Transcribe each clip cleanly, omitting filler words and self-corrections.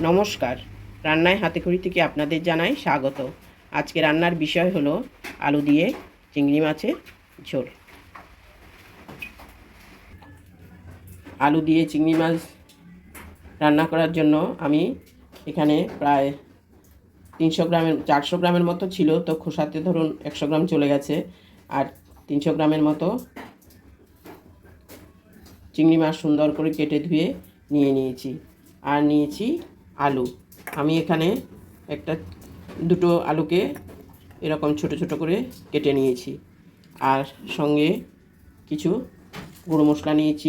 নমস্কার, রান্নায় হাতেখড়ি থেকে আপনাদের জানাই স্বাগত। আজকে রান্নার বিষয় হলো আলু দিয়ে চিংড়ি মাছের ঝোল। আলু দিয়ে চিংড়ি মাছ রান্না করার জন্য আমি এখানে প্রায় 400 গ্রামের মতো ছিল, তো খোসাতে ধরুন 100 গ্রাম চলে গেছে। আর 300 গ্রামের মতো চিংড়ি মাছ সুন্দর করে কেটে ধুয়ে নিয়ে নিয়েছি। আর নিয়েছি আলু। আমি এখানে দুটো আলুকে এরকম ছোট ছোট করে কেটে নিয়েছি। আর সঙ্গে কিছু গুঁড়ো মশলা নিয়েছি,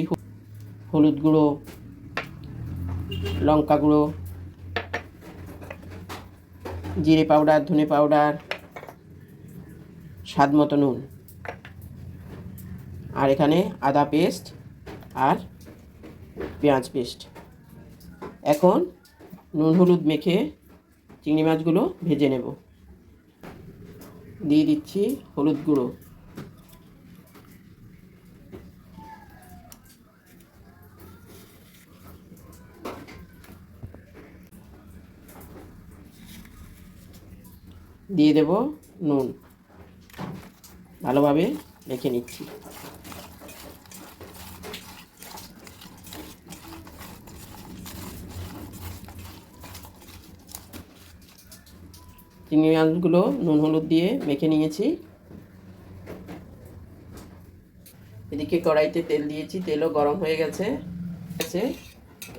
হলুদ গুঁড়ো, লঙ্কা গুঁড়ো, জিরে পাউডার, ধনে পাউডার, স্বাদ মতো নুন, আর এখানে আদা পেস্ট আর পেঁয়াজ পেস্ট। এখন নুন হলুদ মেখে চিংড়ি মাছগুলো ভেজে নেব। দিয়ে দিচ্ছি হলুদ গুঁড়ো, দিয়ে দেব নুন, ভালোভাবে মেখে নিচ্ছি। চিংড়ি মাছগুলো নুন হলুদ দিয়ে মেখে নিয়েছি। এদিকে কড়াইতে তেল দিয়েছি, তেলও গরম হয়ে গেছে।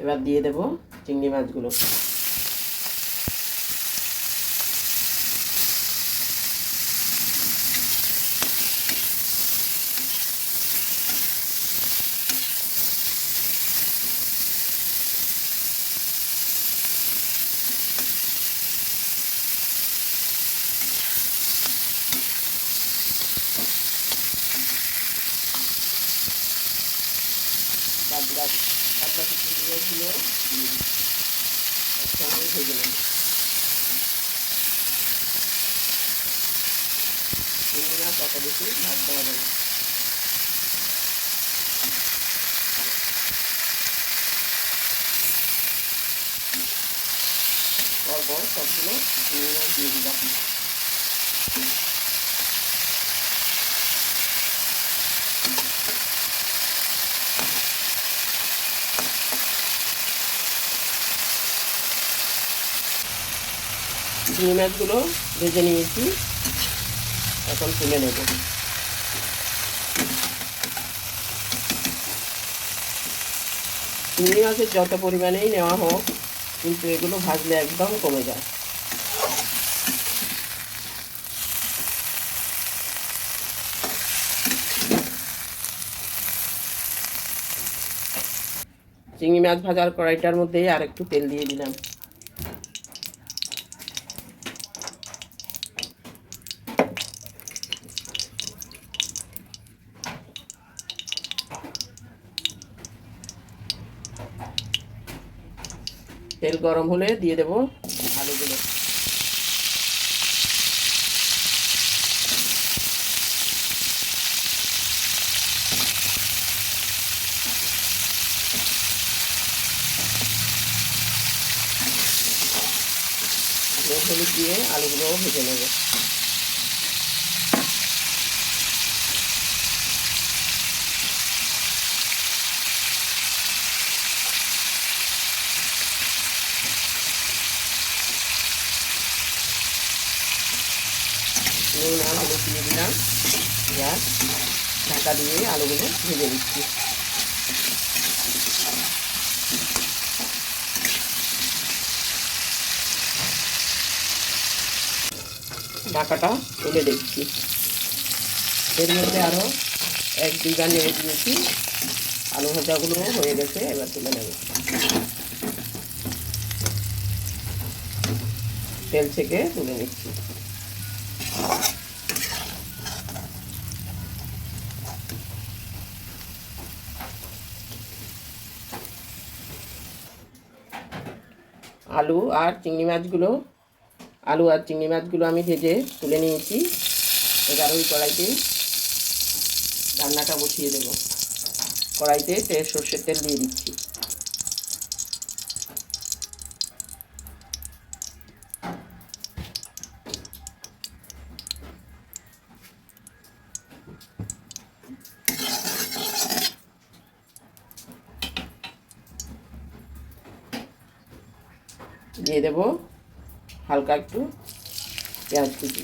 এবার দিয়ে দেব চিংড়ি মাছগুলো। বাদবাকি চিংড়ি মাছগুলো দিয়ে দিচ্ছি, একসঙ্গে ভেজে নেব। চিংড়ি মাছ অত বেশি ভাজতে হবে না। পরপর সবগুলো চিংড়ি মাছ দিয়ে দিলাম। চিংড়ি মাছগুলো ভেজে নিয়েছি, এখন তুলে নেব। চিংড়ি মাছের যত পরিমাণেই নেওয়া হোক, কিন্তু এগুলো ভাজলে একদম কমে যায়। চিংড়ি মাছ ভাজার কড়াইটার মধ্যে আর একটু তেল দিয়ে দিলাম। তেল গরম হলে দিয়ে দেব আলুগুলো। নুন হলুদ দিয়ে আলুগুলোও ভেজে নেব। নুন আর হলুদ দিয়ে দিলাম, এবার ঢাকা দিয়ে আলুগুলো ভেজে দিচ্ছি। ঢাকাটা তুলে দেখছি, এর মধ্যে আরও 1-2 বার নেড়ে দিয়েছি। আলু ভাজাগুলো হয়ে গেছে, এবার তুলে নেব। তেল থেকে তুলে নিচ্ছি। আলু আর চিংড়ি মাছগুলো আমি ভেজে তুলে নিয়েছি। এবার ওই কড়াইতেই রান্নাটা বসিয়ে দেব। কড়াইতে সর্ষের তেল দিয়ে দিচ্ছি। দিয়ে দেব হালকা একটু পেঁয়াজ কুচি।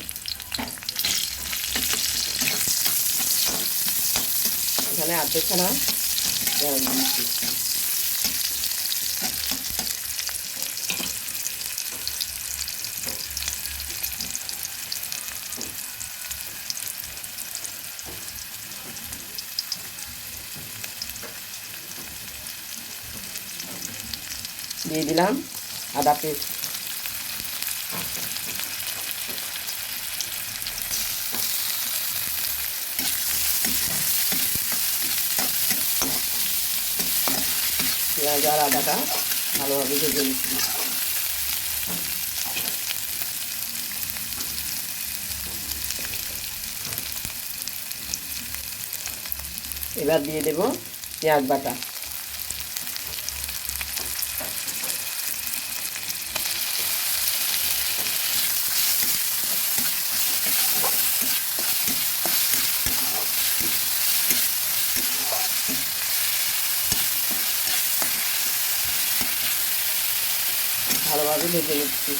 এখানে আধখানা পেঁয়াজ দিচ্ছি। দিয়ে দিলাম আদা পেস্ট। পেঁয়াজ আর আদাটা ভালোভাবে ভেজে নিচ্ছি। এবার দিয়ে দেব পেঁয়াজ বাটা। ভালোভাবে ভেজে নিচ্ছি।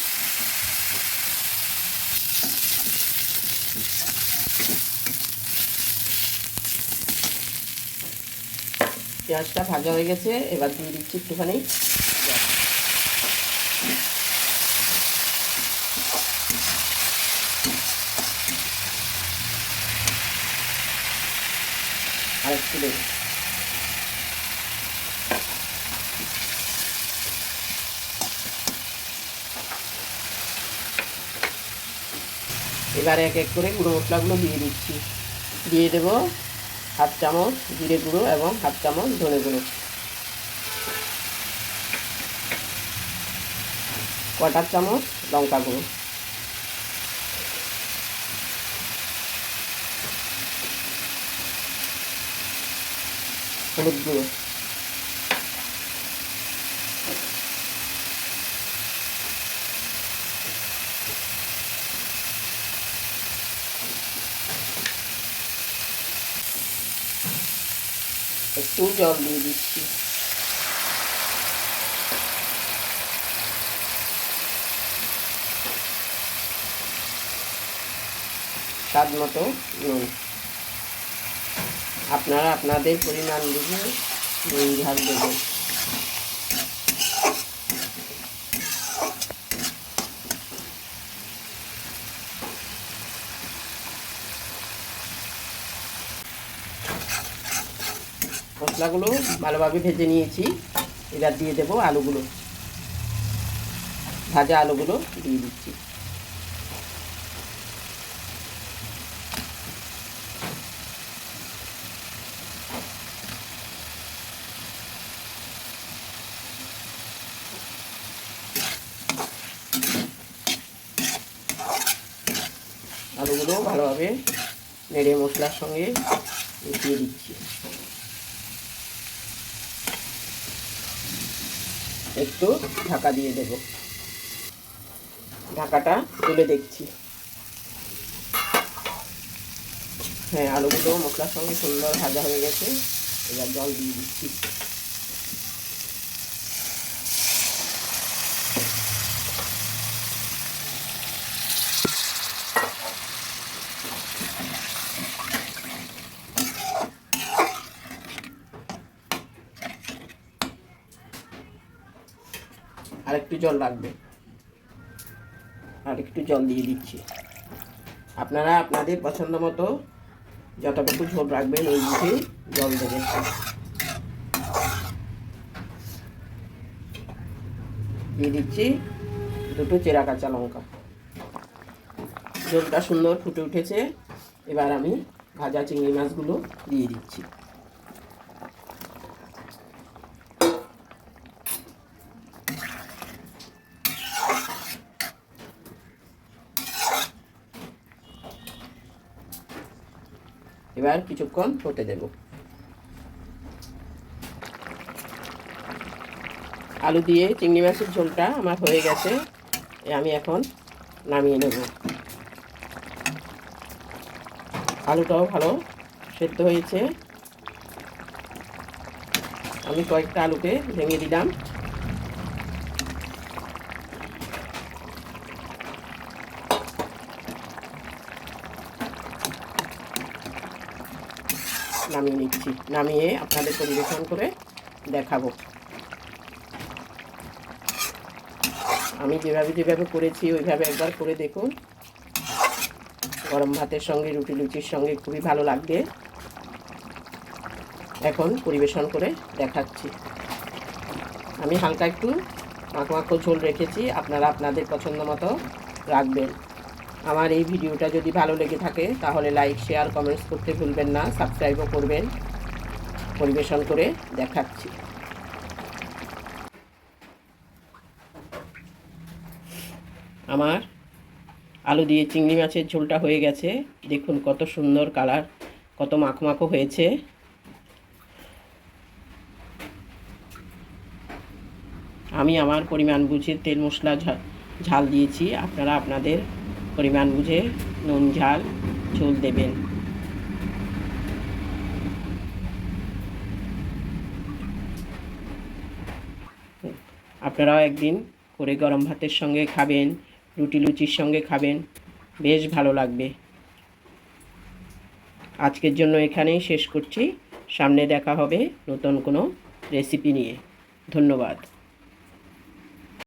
পেঁয়াজটা ভাজা হয়ে গেছে, এবার দিয়ে দিচ্ছি একটুখানি আর একটু দেব। এবারে এক এক করে গুঁড়ো মশলাগুলো দিয়ে দিচ্ছি। দিয়ে দেব হাফ চামচ জিরে গুঁড়ো এবং হাফ চামচ ধনে গুঁড়ো, কোয়ার্টার চামচ লঙ্কা গুঁড়ো, হলুদ গুঁড়ো, একটু জল দিয়ে দিচ্ছি। স্বাদ মতো নুন। আপনারা আপনাদের পরিমাণ বুঝে নুন ঝাল দেবেন। মশলাগুলো ভালোভাবে ভেজে নিয়েছি। এবার দিয়ে দেবো আলুগুলো। ভাজা আলুগুলো দিয়ে দিচ্ছি। আলুগুলো ভালোভাবে নেড়ে মশলার সঙ্গে মিশিয়ে দিচ্ছি। একটু ঢাকা দিয়ে দেব। ঢাকাটা তুলে দেখছি। হ্যাঁ, আলুগুলো মশলার সঙ্গে সুন্দর ভাজা হয়ে গেছে। এবার জল দিয়ে দিচ্ছি। আর একটু জল লাগবে, আর একটু জল দিয়ে দিচ্ছি। আপনারা আপনাদের পছন্দ মতো যতটুকু ঝোল রাখবেন ওই বুঝে জল দেবেন। দিয়ে দিচ্ছি দুটো চেরা কাঁচা লঙ্কা। ঝোলটা সুন্দর ফুটে উঠেছে। এবার আমি ভাজা চিংড়ি মাছগুলো দিয়ে দিচ্ছি। এবার কিছুক্ষণ হতে দেব। আলু দিয়ে চিংড়ি মাছের ঝোলটা আমার হয়ে গেছে। আমি এখন নামিয়ে নেব। আলুটাও ভালো সেদ্ধ হয়েছে। আমি কয়েকটা আলুকে ভেঙে দিলাম। নামিয়ে নিচ্ছি। নামিয়ে আপনাদের পরিবেশন করে দেখাবো। আমি যেভাবে করেছি ওইভাবে একবার করে দেখুন। গরম ভাতের সঙ্গে, রুটি লুচির সঙ্গে খুবই ভালো লাগবে। এখন পরিবেশন করে দেখাচ্ছি। আমি হালকা একটু মাখো ঝোল রেখেছি, আপনারা আপনাদের পছন্দ মতো রাখবেন। আমার এই ভিডিওটা যদি ভালো লেগে থাকে তাহলে লাইক, শেয়ার, কমেন্টস করতে ভুলবেন না, সাবস্ক্রাইবও করবেন। পরিবেশন করে দেখাচ্ছি। আমার আলু দিয়ে চিংড়ি মাছের ঝোলটা হয়ে গেছে। দেখুন কত সুন্দর কালার, কত মাখো হয়েছে। আমি আমার পরিমাণ বুঝে তেল মশলা ঝাল দিয়েছি, আপনারা আপনাদের পরিমাণ বুঝে নুন ঝাল ঝোল দেবেন। আপনারাও একদিন করে গরম ভাতের সঙ্গে খাবেন, রুটি লুচির সঙ্গে খাবেন, বেশ ভালো লাগবে। আজকের জন্য এখানেই শেষ করছি। সামনে দেখা হবে নতুন কোনো রেসিপি নিয়ে। ধন্যবাদ।